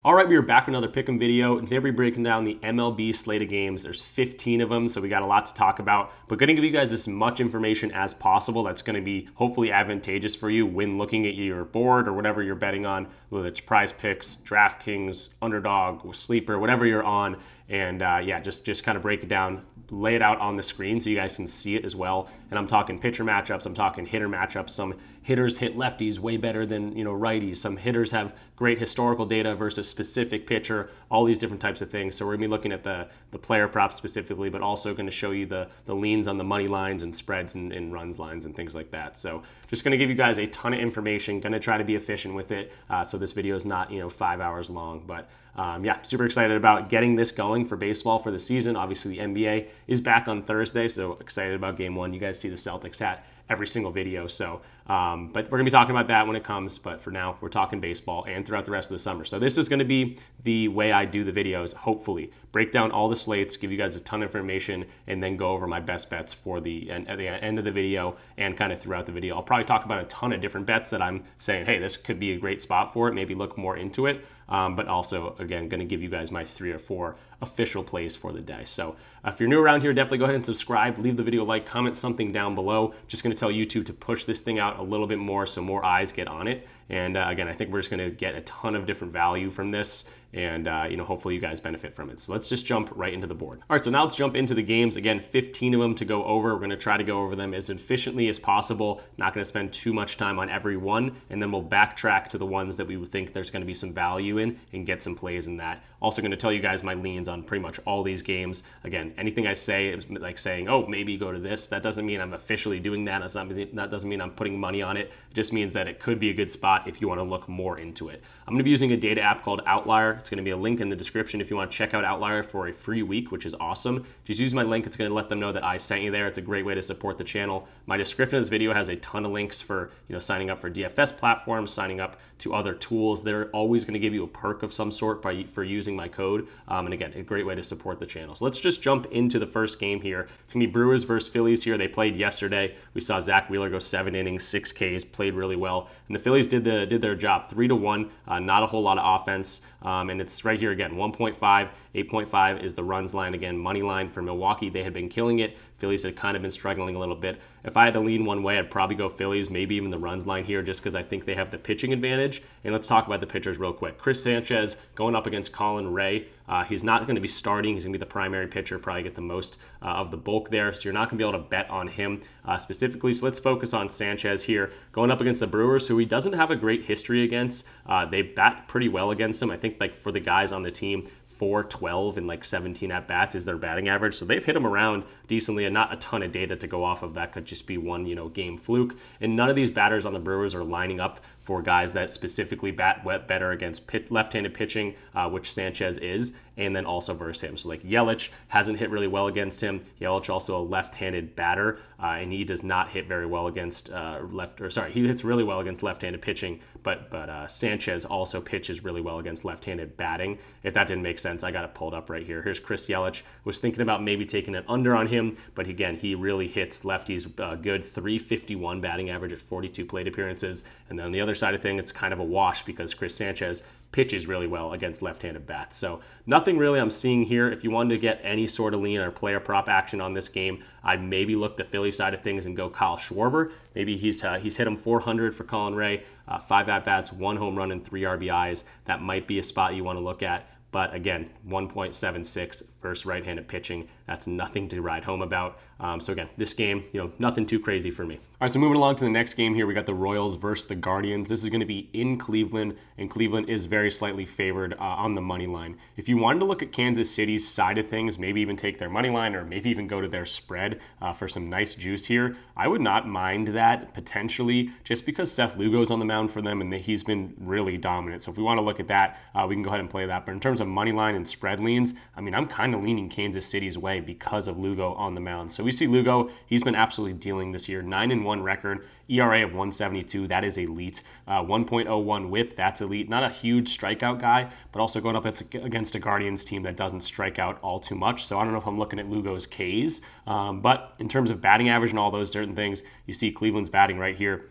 All right, we are back with another pick'em video, and today we're breaking down the MLB slate of games. There's 15 of them, so we got a lot to talk about, but going to give you guys as much information as possible that's going to be hopefully advantageous for you when looking at your board or whatever you're betting on, whether it's PrizePicks, DraftKings, Underdog, Sleeper, whatever you're on. And yeah, just kind of break it down, lay it out on the screen so you guys can see it as well. And I'm talking pitcher matchups, I'm talking hitter matchups. Some hitters hit lefties way better than righties. Some hitters have great historical data versus specific pitcher, all these different types of things. So we're gonna be looking at the player props specifically, but also gonna show you the leans on the money lines and spreads and runs lines and things like that. So just gonna give you guys a ton of information, gonna try to be efficient with it. So this video is not 5 hours long, but yeah, super excited about getting this going for baseball for the season. Obviously the NBA is back on Thursday, so excited about game one. You guys see the Celtics hat every single video. So, but we're gonna be talking about that when it comes, but for now we're talking baseball and throughout the rest of the summer. So this is gonna be the way I do the videos, hopefully. Break down all the slates, give you guys a ton of information, and then go over my best bets for at the end of the video and kind of throughout the video. I'll probably talk about a ton of different bets that I'm saying, hey, this could be a great spot for it, maybe look more into it. But also, again, going to give you guys my 3 or 4 official plays for the day. So if you're new around here, definitely go ahead and subscribe, leave the video a like, comment something down below. Just going to tell YouTube to push this thing out a little bit more so more eyes get on it. And again, I think we're just going to get a ton of different value from this. And hopefully you guys benefit from it. So let's just jump right into the board. All right, so now let's jump into the games. Again, 15 of them to go over. We're going to try to go over them as efficiently as possible. Not going to spend too much time on every one, and then we'll backtrack to the ones that we would think there's going to be some value in and get some plays in that. Also going to tell you guys my leans on pretty much all these games. Again, anything I say is like saying, oh, maybe go to this. That doesn't mean I'm officially doing that. That doesn't mean I'm putting money on it. It just means that it could be a good spot if you want to look more into it. I'm going to be using a data app called Outlier. It's going to be a link in the description if you want to check out Outlier for a free week, which is awesome. Just use my link. It's going to let them know that I sent you there. It's a great way to support the channel. My description of this video has a ton of links for signing up for DFS platforms, signing up to other tools. They're always going to give you a perk of some sort for using my code. And again, a great way to support the channel. So let's just jump into the first game here. It's going to be Brewers versus Phillies here. They played yesterday. We saw Zach Wheeler go 7 innings, 6 Ks, played really well. And the Phillies did their job, 3-1, not a whole lot of offense. And it's right here again, 1.5, 8.5 is the runs line. Again, money line for Milwaukee. They had been killing it. Phillies had kind of been struggling a little bit. If I had to lean one way, I'd probably go Phillies, maybe even the runs line here, just because I think they have the pitching advantage. And let's talk about the pitchers real quick. Chris Sanchez going up against Colin Ray. He's not going to be starting. He's going to be the primary pitcher, probably get the most of the bulk there. So you're not going to be able to bet on him specifically. So let's focus on Sanchez here. Going up against the Brewers, who he doesn't have a great history against. They bat pretty well against him. I think like for the guys on the team, 4-12 and like 17 at-bats is their batting average. So they've hit him around decently and not a ton of data to go off of. That could just be one, game fluke. And none of these batters on the Brewers are lining up for guys that specifically bat better against left-handed pitching, which Sanchez is, and then also versus him. So like Yelich hasn't hit really well against him. Yelich also a left-handed batter, and he does not hit very well against he hits really well against left-handed pitching, but Sanchez also pitches really well against left-handed batting. If that didn't make sense, I got it pulled up right here. Here's Chris Yelich. Was thinking about maybe taking an under on him, but again, he really hits lefties good. 351 batting average at 42 plate appearances. And then on the other side of things, it's kind of a wash because Chris Sanchez pitches really well against left-handed bats. So nothing really I'm seeing here. If you wanted to get any sort of lean or player prop action on this game, I'd maybe look the Philly side of things and go Kyle Schwarber. Maybe he's hit him 400 for Colin Ray, 5 at-bats, 1 home run, and 3 RBIs. That might be a spot you want to look at. But again, 1.76 versus right-handed pitching. That's nothing to ride home about. So again, this game, nothing too crazy for me. All right, so moving along to the next game here, we got the Royals versus the Guardians. This is going to be in Cleveland, and Cleveland is very slightly favored on the money line. If you wanted to look at Kansas City's side of things, maybe even take their money line or maybe even go to their spread for some nice juice here, I would not mind that potentially just because Seth Lugo's on the mound for them and he's been really dominant. So if we want to look at that, we can go ahead and play that. But in terms of money line and spread leans, I mean, I'm kind of leaning Kansas City's way because of Lugo on the mound. So we see Lugo, he's been absolutely dealing this year. 9-1 record, ERA of 1.72, that is elite. 1.01 whip, that's elite. Not a huge strikeout guy, but also going up against a Guardians team that doesn't strike out all too much. So I don't know if I'm looking at Lugo's Ks, but in terms of batting average and all those certain things, you see Cleveland's batting right here.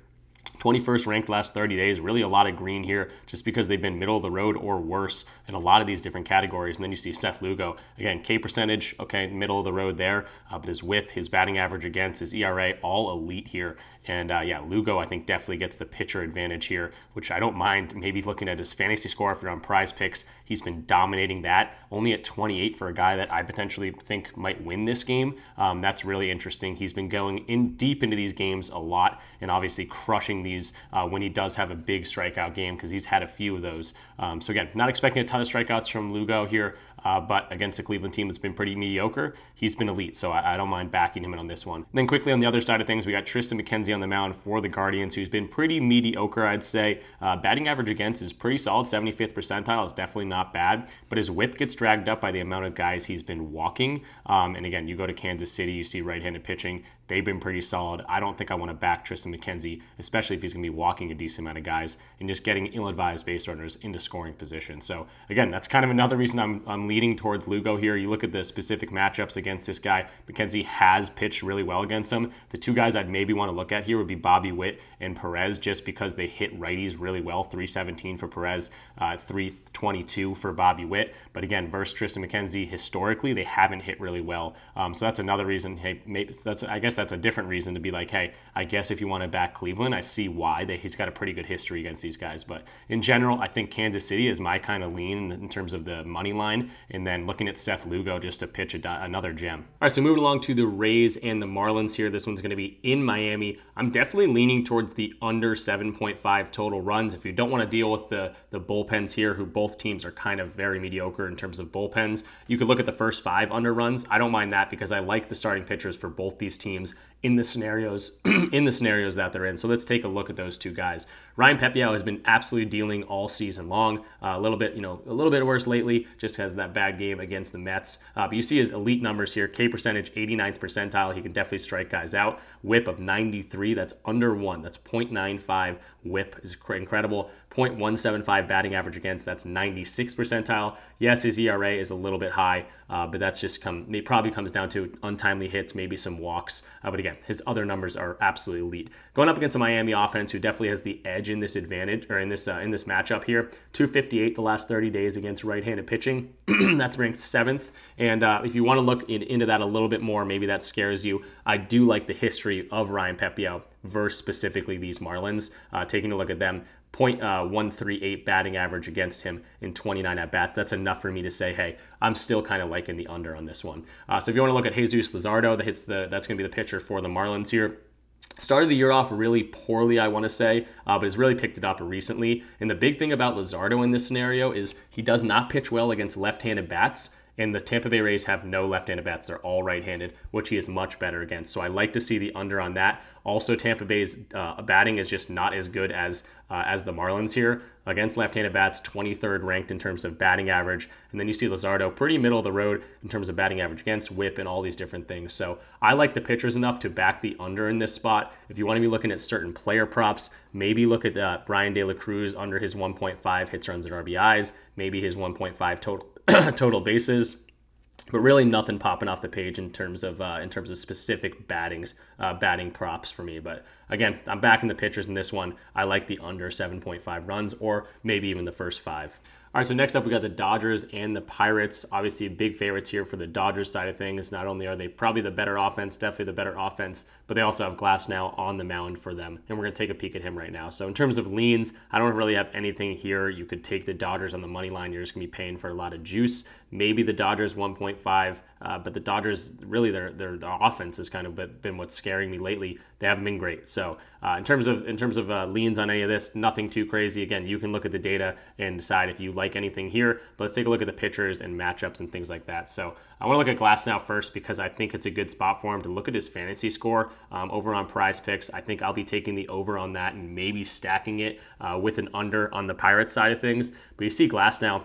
21st ranked last 30 days, really a lot of green here just because they've been middle of the road or worse in a lot of these different categories. And then you see Seth Lugo, again, K percentage, okay, middle of the road there, but his whip, his batting average against, his ERA, all elite here. And yeah, Lugo, I think, definitely gets the pitcher advantage here, which I don't mind maybe looking at his fantasy score if you're on PrizePicks. He's been dominating that, only at 28 for a guy that I potentially think might win this game. That's really interesting. He's been going in deep into these games a lot and obviously crushing these when he does have a big strikeout game because he's had a few of those. So again, not expecting a ton of strikeouts from Lugo here. But against a Cleveland team that's been pretty mediocre, he's been elite, so I don't mind backing him in on this one. And then quickly on the other side of things, we got Tristan McKenzie on the mound for the Guardians, who's been pretty mediocre, I'd say. Batting average against is pretty solid, 75th percentile is definitely not bad, but his whip gets dragged up by the amount of guys he's been walking. And again, you go to Kansas City, you see right-handed pitching. They've been pretty solid. I don't think I want to back Tristan McKenzie, especially if he's going to be walking a decent amount of guys and just getting ill-advised base runners into scoring position. So again, that's kind of another reason I'm leaning towards Lugo here. You look at the specific matchups against this guy. McKenzie has pitched really well against him. The two guys I'd maybe want to look at here would be Bobby Witt and Perez, just because they hit righties really well. 317 for Perez, 322 for Bobby Witt. But again, versus Tristan McKenzie, historically, they haven't hit really well. So that's another reason. Hey, maybe I guess that's a different reason to be like, hey, I guess if you want to back Cleveland, I see why. He's got a pretty good history against these guys. But in general, I think Kansas City is my kind of lean in terms of the money line. And then looking at Seth Lugo just to pitch another gem. All right, so moving along to the Rays and the Marlins here. This one's going to be in Miami. I'm definitely leaning towards the under 7.5 total runs. If you don't want to deal with the bullpens here, who both teams are kind of very mediocre in terms of bullpens, you could look at the first 5 under runs. I don't mind that because I like the starting pitchers for both these teams in the scenarios that they're in. So let's take a look at those two guys. Ryan Pepiot has been absolutely dealing all season long. A little bit worse lately, just has that bad game against the Mets. But you see his elite numbers here. K percentage, 89th percentile. He can definitely strike guys out. Whip of 93. That's under 1. That's 0.95. Whip is incredible. 0.175 batting average against. That's 96th percentile. Yes, his ERA is a little bit high, but that's just it probably comes down to untimely hits, maybe some walks. But again, his other numbers are absolutely elite. Going up against a Miami offense who definitely has the edge in this advantage or in this matchup here. 258 the last 30 days against right-handed pitching. That's ranked 7th. And if you want to look into that a little bit more, maybe that scares you. I do like the history of Ryan Pepiot versus specifically these Marlins. Taking a look at them. 0.138 batting average against him in 29 at-bats. That's enough for me to say, hey, I'm still kind of liking the under on this one. So if you want to look at Jesus Luzardo, that's going to be the pitcher for the Marlins here. Started the year off really poorly, I want to say, but has really picked it up recently. And the big thing about Luzardo in this scenario is he does not pitch well against left-handed bats. And the Tampa Bay Rays have no left-handed bats. They're all right-handed, which he is much better against. So I like to see the under on that. Also, Tampa Bay's batting is just not as good as the Marlins here. Against left-handed bats, 23rd ranked in terms of batting average. And then you see Luzardo pretty middle of the road in terms of batting average against, whip, and all these different things. So I like the pitchers enough to back the under in this spot. If you want to be looking at certain player props, maybe look at Brian De La Cruz under his 1.5 hits, runs, and RBIs. Maybe his 1.5 total bases. But really nothing popping off the page in terms of specific batting props for me. But again, I'm backing the pitchers in this one. I like the under 7.5 runs or maybe even the first 5. All right, so next up we got the Dodgers and the Pirates. Obviously big favorites here for the Dodgers side of things. Not only are they probably the better offense, definitely the better offense, but they also have Glasnow on the mound for them. And we're going to take a peek at him right now. So in terms of leans, I don't really have anything here. You could take the Dodgers on the money line. You're just going to be paying for a lot of juice. Maybe the Dodgers 1.5, but the Dodgers, really their offense has kind of been what's scaring me lately. They haven't been great. So in terms of leans on any of this, nothing too crazy. Again, you can look at the data and decide if you like anything here. But let's take a look at the pitchers and matchups and things like that. So I want to look at Glasnow first because I think it's a good spot for him to look at his fantasy score over on PrizePicks. I think I'll be taking the over on that and maybe stacking it with an under on the Pirates side of things. But you see Glasnow,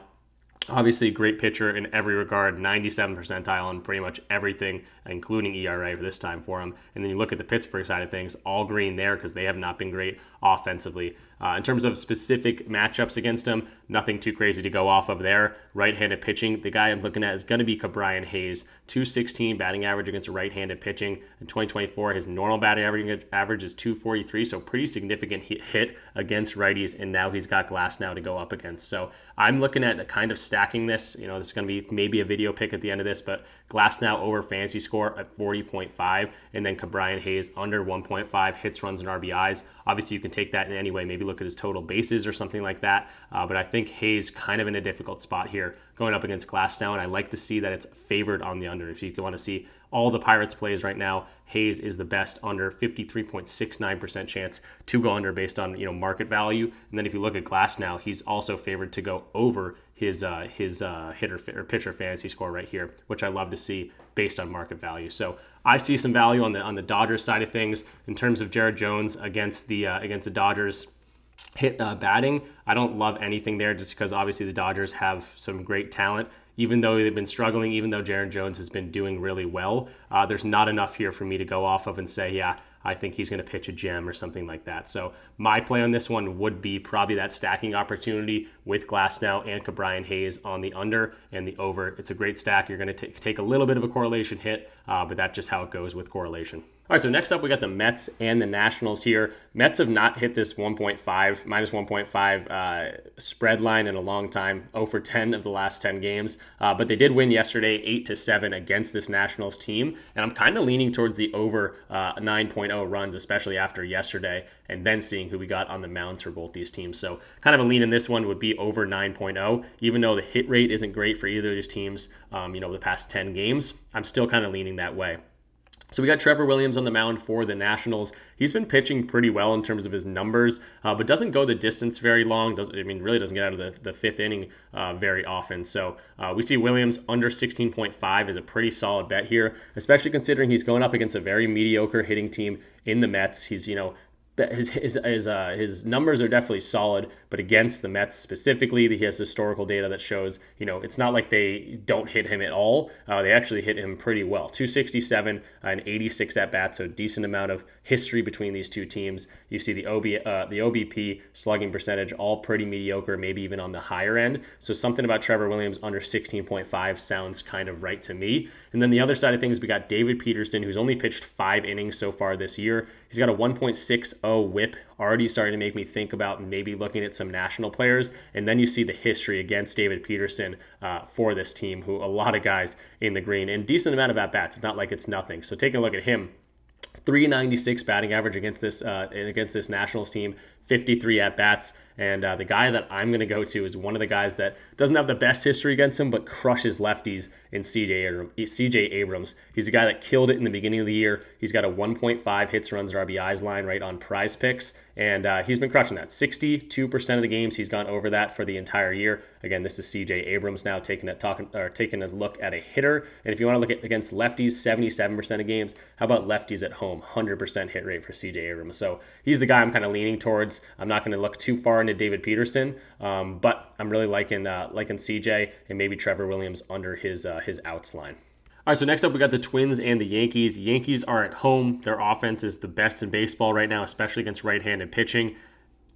obviously, great pitcher in every regard, 97th percentile on pretty much everything, including ERA this time for him. And then you look at the Pittsburgh side of things, all green there because they have not been great offensively. In terms of specific matchups against him, nothing too crazy to go off of there. Right-handed pitching, the guy I'm looking at is going to be Brian Hayes. 216 batting average against right-handed pitching. In 2024, his normal batting average is 243, so pretty significant hit against righties, and now he's got Glasnow to go up against. So I'm looking at kind of stacking this. You know, this is going to be maybe a video pick at the end of this, but Glasnow over fantasy score at 40.5, and then Brian Hayes under 1.5 hits, runs, and RBIs. Obviously, you can take that in any way. Maybe look at his total bases or something like that. But I think Hayes kind of in a difficult spot here going up against Glasnow, and I like to see that it's favored on the under. If you want to see all the Pirates plays right now, Hayes is the best under, 53.69% chance to go under based on market value. And then if you look at Glasnow, he's also favored to go over his hitter or pitcher fantasy score right here, which I love to see based on market value. So I see some value on the Dodgers side of things in terms of Jared Jones against the Dodgers batting. I don't love anything there just because obviously the Dodgers have some great talent. Even though they've been struggling, even though Jared Jones has been doing really well, there's not enough here for me to go off of and say, yeah, I think he's going to pitch a gem or something like that. So my play on this one would be probably that stacking opportunity with Glasnow and Brian Hayes on the under and the over. It's a great stack. You're going to take a little bit of a correlation hit, but that's just how it goes with correlation. All right, so next up we got the Mets and the Nationals here. Mets have not hit this minus 1.5 spread line in a long time, 0 for 10 of the last 10 games. But they did win yesterday 8-7 against this Nationals team. And I'm kind of leaning towards the over 9.0 runs, especially after yesterday, and then seeing who we got on the mounds for both these teams. So kind of a lean in this one would be over 9.0, even though the hit rate isn't great for either of these teams, the past 10 games. I'm still kind of leaning that way. So we got Trevor Williams on the mound for the Nationals. He's been pitching pretty well in terms of his numbers, but doesn't go the distance very long. Really doesn't get out of the fifth inning very often. So we see Williams under 16.5 is a pretty solid bet here, especially considering he's going up against a very mediocre hitting team in the Mets. He's, his numbers are definitely solid, but against the Mets specifically, he has historical data that shows, it's not like they don't hit him at all. They actually hit him pretty well. 267 and 86 at-bats, so decent amount of history between these two teams. You see the OBP, slugging percentage, all pretty mediocre, maybe even on the higher end. So something about Trevor Williams under 16.5 sounds kind of right to me. And then the other side of things, we got David Peterson, who's only pitched 5 innings so far this year. He's got a 1.60 whip, already starting to make me think about maybe looking at some national players. And then you see the history against David Peterson for this team, who a lot of guys in the green, and decent amount of at-bats. It's not like it's nothing. So taking a look at him, 396 batting average against this Nationals team, 53 at-bats. And the guy that I'm going to go to is one of the guys that doesn't have the best history against him, but crushes lefties in CJ Abrams. He's a guy that killed it in the beginning of the year. He's got a 1.5 hits, runs, RBIs line right on PrizePicks, and he's been crushing that. 62% of the games he's gone over that for the entire year. Again, this is CJ Abrams now taking a look at a hitter. And if you want to look at against lefties, 77% of games. How about lefties at home? 100% hit rate for CJ Abrams. So he's the guy I'm kind of leaning towards. I'm not going to look too far into David Peterson, but I'm really liking CJ and maybe Trevor Williams under his outs line. All right, so next up we got the Twins and the Yankees. Yankees are at home. Their offense is the best in baseball right now, especially against right-handed pitching.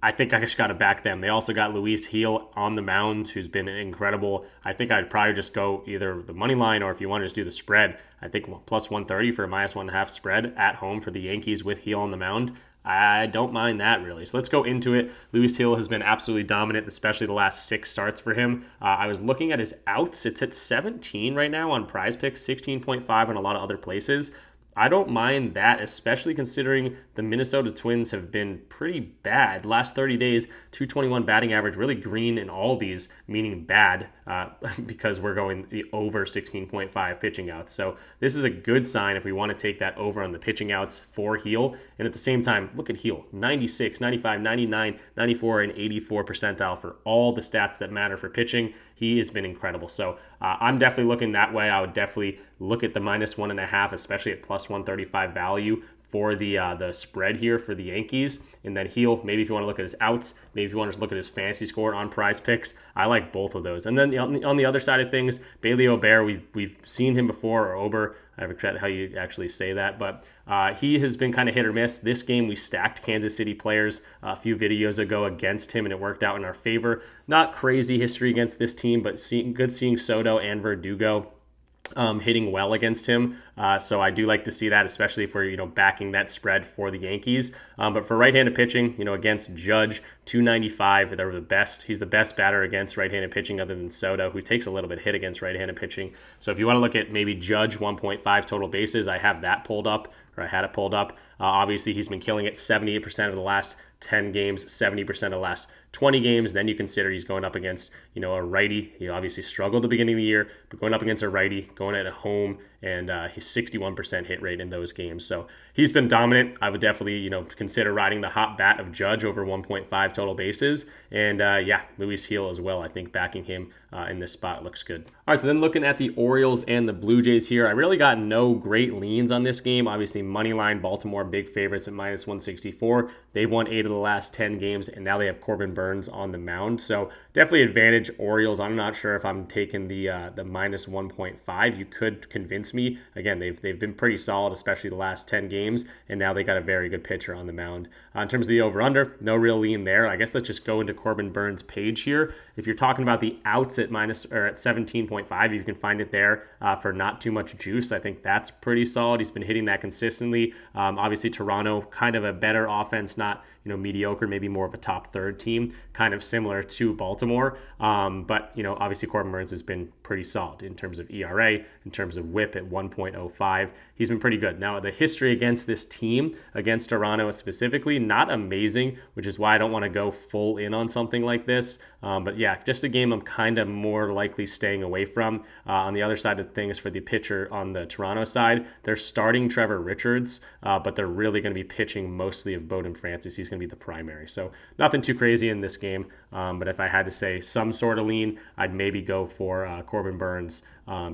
I think I just got to back them. They also got Luis Gil on the mound, who's been incredible. I think I'd probably just go either the money line, or if you want to just do the spread, I think plus 130 for a minus 1.5 spread at home for the Yankees with Gil on the mound. I don't mind that, really. So let's go into it. Luis Gil has been absolutely dominant, especially the last 6 starts for him. I was looking at his outs. It's at 17 right now on PrizePicks, 16.5 on a lot of other places. I don't mind that, especially considering the Minnesota Twins have been pretty bad. Last 30 days, 221 batting average, really green in all these, meaning bad, because we're going the over 16.5 pitching outs. So this is a good sign if we want to take that over on the pitching outs for Gil. And at the same time, look at Gil, 96, 95, 99, 94, and 84 percentile for all the stats that matter for pitching. He has been incredible. So I'm definitely looking that way. I would definitely look at the minus 1.5, especially at plus 135 value for the spread here for the Yankees, and then heel. Maybe if you want to look at his outs, maybe if you want to look at his fantasy score on PrizePicks, I like both of those. And then on the other side of things, Bailey Ober, we've seen him before, or Ober, I forget how you actually say that, but he has been kind of hit or miss. This game we stacked Kansas City players a few videos ago against him, and it worked out in our favor. Not crazy history against this team, but good seeing Soto and Verdugo hitting well against him. So I do like to see that, especially if we're, backing that spread for the Yankees. But for right-handed pitching, against Judge, 295, they're the best. He's the best batter against right-handed pitching other than Soto, who takes a little bit hit against right-handed pitching. So if you want to look at maybe Judge 1.5 total bases, I have that pulled up, or I had it pulled up. Obviously, he's been killing it 78% of the last 10 games, 70% of the last 20 games. Then you consider he's going up against, a righty. He obviously struggled at the beginning of the year, but going up against a righty, going at home, and he's 61% hit rate in those games. So he's been dominant. I would definitely, consider riding the hot bat of Judge over 1.5 total bases. And yeah, Luis Gil as well. I think backing him in this spot looks good. All right, so then looking at the Orioles and the Blue Jays here, I really got no great leans on this game. Obviously, money line, Baltimore, big favorites at minus 164. They've won 8 of the last 10 games, and now they have Corbin Burnes on the mound. So definitely advantage Orioles. I'm not sure if I'm taking the minus 1.5. You could convince me. Again, they've been pretty solid, especially the last 10 games, and now they got a very good pitcher on the mound. In terms of the over-under, no real lean there. I guess let's just go into Corbin Burnes' page here. If you're talking about the outs at minus or at 17.5, you can find it there for not too much juice. I think that's pretty solid. He's been hitting that consistently. Obviously, Toronto, kind of a better offense, not mediocre, maybe more of a top third team, kind of similar to Baltimore. But, obviously Corbin Burnes has been pretty solid in terms of ERA, in terms of whip at 1.05. He's been pretty good. Now, the history against this team, against Toronto specifically, not amazing, which is why I don't want to go full in on something like this. But yeah, just a game I'm kind of more likely staying away from. On the other side of things, for the pitcher on the Toronto side, they're starting Trevor Richards, but they're really going to be pitching mostly of Bowden Francis. He's going to be the primary. So nothing too crazy in this game. But if I had to say some sort of lean, I'd maybe go for Corbin Burnes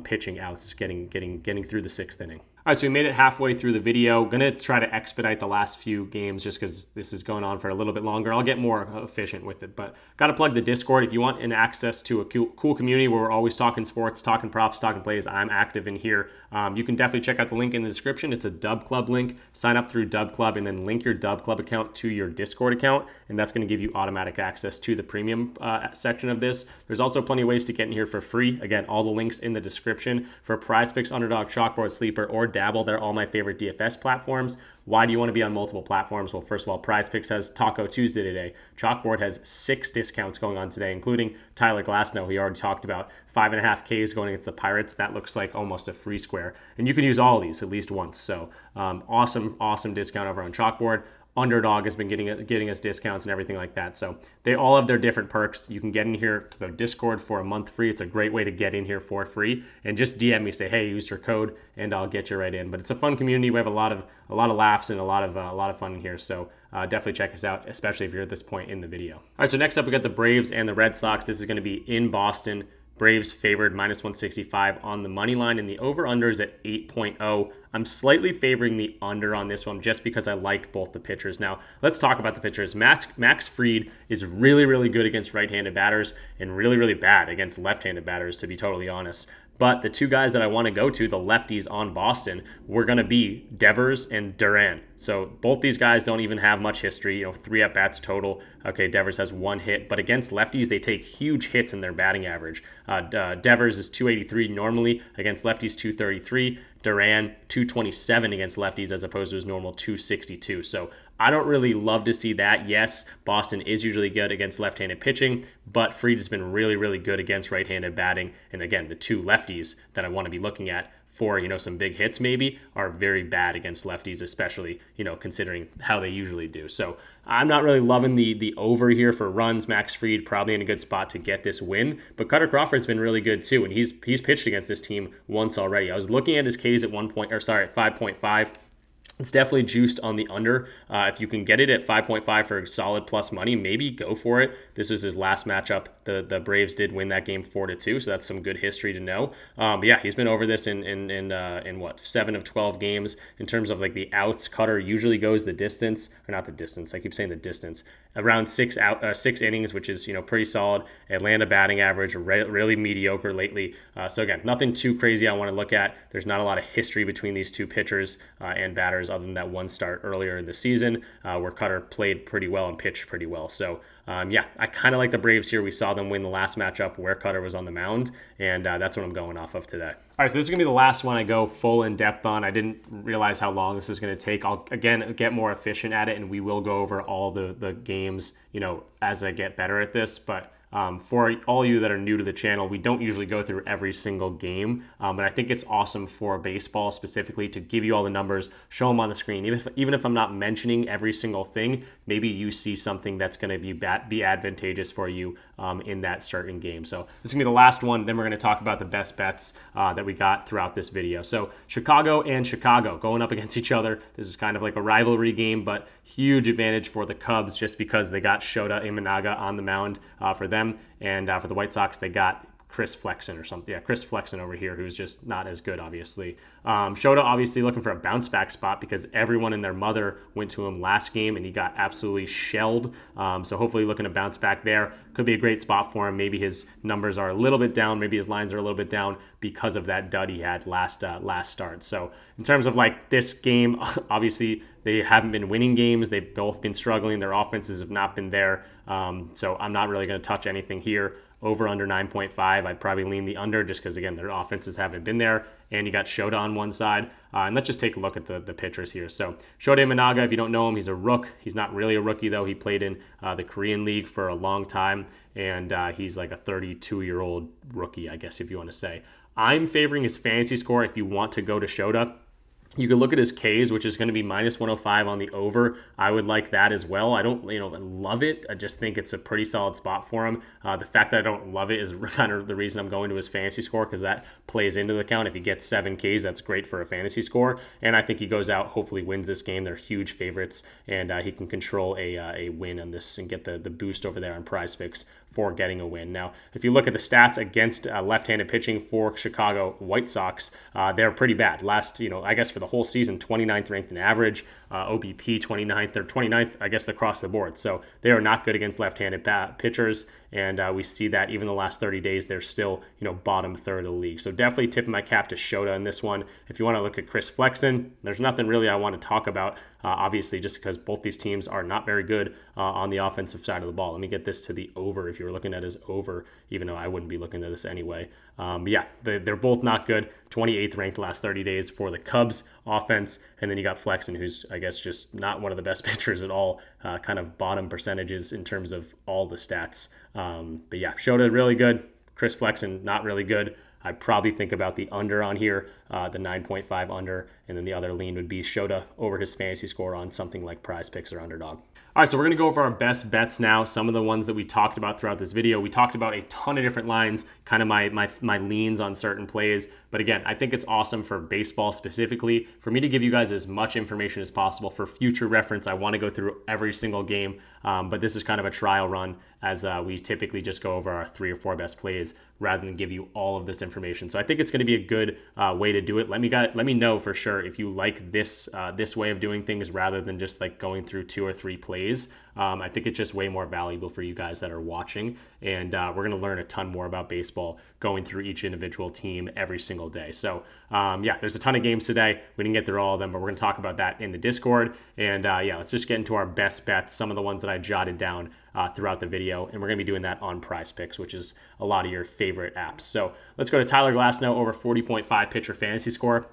pitching outs, getting through the 6th inning. All right, so we made it halfway through the video. Going to try to expedite the last few games just because this is going on for a little bit longer. I'll get more efficient with it, but got to plug the Discord. If you want an access to a cool community where we're always talking sports, talking props, talking plays, I'm active in here. You can definitely check out the link in the description. It's a Dub Club link. Sign up through Dub Club and then link your Dub Club account to your Discord account, and that's going to give you automatic access to the premium section of this. There's also plenty of ways to get in here for free. Again, all the links in the description for PrizePicks, Underdog, Chalkboard, Sleeper, or Dabble. They're all my favorite DFS platforms. Why do you want to be on multiple platforms? Well, first of all, PrizePicks has Taco Tuesday today. Chalkboard has 6 discounts going on today, including Tyler Glasnow. He already talked about 5.5Ks going against the Pirates. That looks like almost a free square. And you can use all of these at least once. So awesome discount over on Chalkboard. Underdog has been getting us discounts and everything like that. So they all have their different perks. You can get in here to the Discord for a month free. It's a great way to get in here for free. And just DM me, say, hey, use your code, and I'll get you right in. But it's a fun community. We have a lot of laughs and a lot of fun in here. So definitely check us out, especially if you're at this point in the video. All right, so next up we got the Braves and the Red Sox. This is going to be in Boston. Braves favored minus 165 on the money line, and the over-under is at 8.0. I'm slightly favoring the under on this one just because I like both the pitchers. Now, let's talk about the pitchers. Max Fried is really good against right-handed batters and really bad against left-handed batters, to be totally honest. But the two guys that I want to go to, the lefties on Boston, were going to be Devers and Duran. So both these guys don't even have much history, 3 at-bats total. Okay, Devers has 1 hit, but against lefties, they take huge hits in their batting average. Devers is 283 normally, against lefties 233. Duran 227 against lefties as opposed to his normal 262. So I don't really love to see that. Yes, Boston is usually good against left-handed pitching, but Fried has been really good against right-handed batting. And again, the 2 lefties that I want to be looking at for, some big hits maybe are very bad against lefties, especially, considering how they usually do. So I'm not really loving the over here for runs. Max Fried probably in a good spot to get this win, but Cutter Crawford's been really good too, and he's pitched against this team once already. I was looking at his Ks at 5.5. It's definitely juiced on the under. If you can get it at 5.5 for solid plus money, maybe go for it. This was his last matchup the Braves did win that game 4-2, so that's some good history to know. But yeah, he's been over this in what, 7 of 12 games. In terms of like the outs, Cutter usually goes the distance, or not the distance, I keep saying the distance, around 6 innings, which is, you know, pretty solid. Atlanta batting average really mediocre lately. So again, nothing too crazy I want to look at. There's not a lot of history between these two pitchers and batters other than that one start earlier in the season where Cutter played pretty well and pitched pretty well. So yeah, I kind of like the Braves here. We saw them win the last matchup where Cutter was on the mound, and that's what I'm going off of today. All right, so this is going to be the last one I go full in depth on. I didn't realize how long this is going to take. I'll, again, get more efficient at it, and we will go over all the games, you know, as I get better at this. But for all you that are new to the channel, we don't usually go through every single game, but I think it's awesome for baseball specifically to give you all the numbers, show them on the screen. Even if I'm not mentioning every single thing, maybe you see something that's going to be advantageous for you in that certain game. So this is going to be the last one. Then we're going to talk about the best bets that we got throughout this video. So Chicago and Chicago going up against each other. This is kind of like a rivalry game, but huge advantage for the Cubs just because they got Shota Imanaga on the mound for them. And for the White Sox, they got Chris Flexen or something. Yeah, Chris Flexen over here, who's just not as good, obviously. Shota obviously looking for a bounce back spot because everyone and their mother went to him last game and he got absolutely shelled. So hopefully looking to bounce back there. Could be a great spot for him. Maybe his numbers are a little bit down. Maybe his lines are a little bit down because of that dud he had last start. So in terms of like this game, obviously they haven't been winning games. They've both been struggling. Their offenses have not been there. So I'm not really going to touch anything here. Over under 9.5. I'd probably lean the under just because, again, their offenses haven't been there. And you got Shota on one side. And let's just take a look at the pitchers here. So Shota Imanaga, if you don't know him, he's a rook. He's not really a rookie, though. He played in the Korean League for a long time. And he's like a 32-year-old rookie, I guess, if you want to say. I'm favoring his fantasy score if you want to go to Shota. You can look at his Ks, which is going to be minus 105 on the over. I would like that as well. I don't, love it. I just think it's a pretty solid spot for him. The fact that I don't love it is kind of the reason I'm going to his fantasy score because that plays into the account. If he gets 7 Ks, that's great for a fantasy score. And I think he goes out, hopefully wins this game. They're huge favorites, and he can control a win on this and get the boost over there on PrizePicks for getting a win. Now, if you look at the stats against left-handed pitching for Chicago White Sox, they're pretty bad. Last, I guess for the whole season, 29th ranked in average, OBP 29th or 29th, I guess, across the board. So they are not good against left-handed pitchers, and we see that even the last 30 days, they're still, bottom third of the league. So definitely tipping my cap to Shota in this one. If you want to look at Chris Flexen, there's nothing really I want to talk about, obviously, just because both these teams are not very good on the offensive side of the ball. Let me get this to the over if you were looking at his over, even though I wouldn't be looking at this anyway. But yeah, they're both not good. 28th ranked last 30 days for the Cubs offense. And then you got Flexen, who's, I guess, just not one of the best pitchers at all, kind of bottom percentages in terms of all the stats. But yeah, Shota really good. Chris Flexen, not really good. I'd probably think about the under on here, the 9.5 under, and then the other lean would be Shota over his fantasy score on something like PrizePicks or Underdog. All right, so we're going to go over our best bets now, some of the ones that we talked about throughout this video. We talked about a ton of different lines, kind of my leans on certain plays. But again, I think it's awesome for baseball specifically, for me to give you guys as much information as possible. For future reference, I want to go through every single game, but this is kind of a trial run as we typically just go over our 3 or 4 best plays rather than give you all of this information. So I think it's going to be a good way to do it. Let me know for sure if you like this way of doing things rather than just like going through 2 or 3 plays. I think it's just way more valuable for you guys that are watching, and we're going to learn a ton more about baseball going through each individual team every single day. So yeah, there's a ton of games today. We didn't get through all of them, but we're going to talk about that in the Discord. And yeah, let's just get into our best bets, some of the ones that I jotted down throughout the video, and we're going to be doing that on PrizePicks, which is a lot of your favorite apps. So let's go to Tyler Glasnow over 40.5 pitcher fantasy score.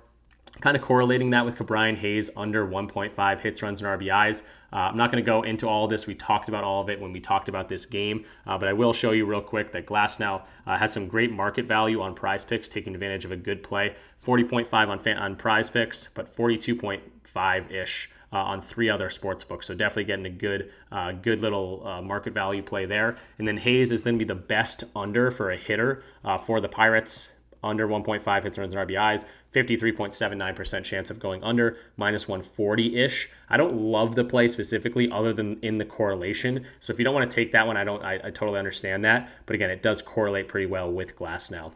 Kind of correlating that with Brian Hayes under 1.5 hits, runs, and RBIs. I'm not going to go into all of this. We talked about all of it when we talked about this game, but I will show you real quick that Glasnow has some great market value on PrizePicks, taking advantage of a good play. 40.5 on PrizePicks, but 42.5-ish on 3 other sportsbooks. So definitely getting a good little market value play there. And then Hayes is going to be the best under for a hitter for the Pirates. under 1.5 hits, runs, and RBIs. 53.79% chance of going under, minus 140-ish. I don't love the play specifically other than in the correlation. So if you don't want to take that one, I totally understand that. But again, it does correlate pretty well with Glass now.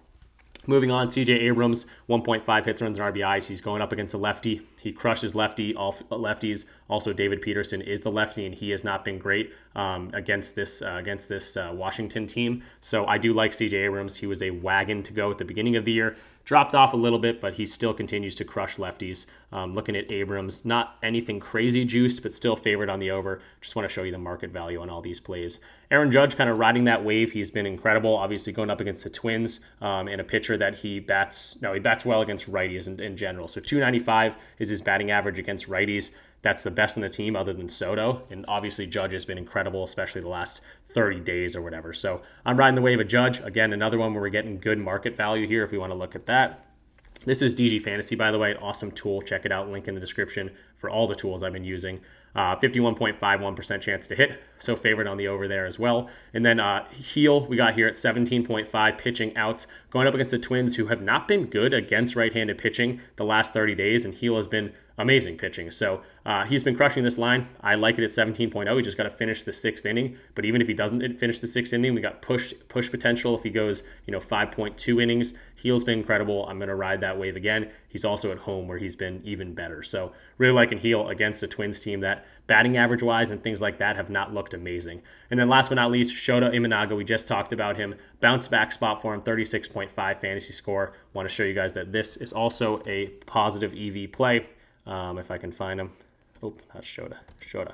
Moving on, CJ Abrams, 1.5 hits, runs, and RBIs. He's going up against a lefty. He crushes all lefties. Also, David Peterson is the lefty, and he has not been great against this Washington team. So I do like CJ Abrams. He was a wagon to go at the beginning of the year. Dropped off a little bit, but he still continues to crush lefties. Looking at Abrams, not anything crazy juiced, but still favored on the over. Just want to show you the market value on all these plays. Aaron Judge kind of riding that wave. He's been incredible, obviously going up against the Twins and a pitcher that he bats well against righties in general. So 295 is his batting average against righties. That's the best in the team other than Soto. And obviously Judge has been incredible, especially the last 30 days or whatever. So I'm riding the wave of Judge. Again, another one where we're getting good market value here if we want to look at that. This is DG Fantasy, by the way, an awesome tool. Check it out, link in the description for all the tools I've been using. 51.51% chance to hit, so favored on the over there as well. And then Heel, we got here at 17.5, pitching out, going up against the Twins, who have not been good against right-handed pitching the last 30 days, and Heel has been amazing pitching. So he's been crushing this line. I like it at 17.0. He just got to finish the 6th inning. But even if he doesn't finish the 6th inning, we got push potential if he goes 5.2 innings. Heel's been incredible. I'm going to ride that wave again. He's also at home where he's been even better. So really liking Heel against a Twins team that batting average wise and things like that have not looked amazing. And then last but not least, Shota Imanaga. We just talked about him. Bounce back spot for him, 36.5 fantasy score. Want to show you guys that this is also a positive EV play. If I can find him. Oh, that's Shota.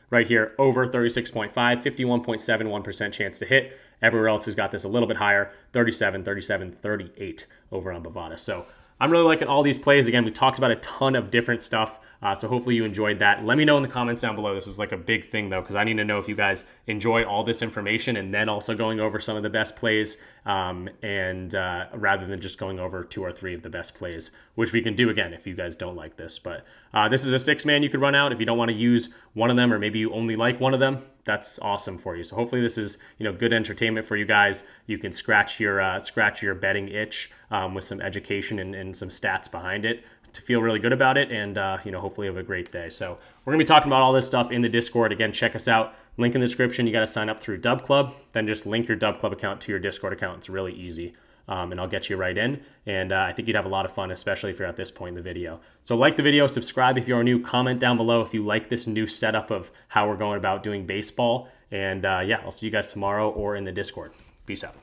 Right here, over 36.5, 51.71% chance to hit. Everywhere else has got this a little bit higher, 37, 37, 38 over on Bovada. So I'm really liking all these plays. Again, we talked about a ton of different stuff, so hopefully you enjoyed that. Let me know in the comments down below. This is like a big thing, though, because I need to know if you guys enjoy all this information and then also going over some of the best plays rather than just going over 2 or 3 of the best plays, which we can do again if you guys don't like this. But this is a 6-man you could run out if you don't want to use one of them, or maybe you only like one of them. That's awesome for you. So hopefully this is good entertainment for you guys. You can scratch your betting itch with some education and some stats behind it to feel really good about it, and hopefully have a great day. So we're gonna be talking about all this stuff in the Discord. Again, check us out. Link in the description. You got to sign up through Dub Club, then just link your Dub Club account to your Discord account. It's really easy. And I'll get you right in. And I think you'd have a lot of fun, especially if you're at this point in the video. So like the video, subscribe if you're new, comment down below if you like this new setup of how we're going about doing baseball. And yeah, I'll see you guys tomorrow or in the Discord. Peace out.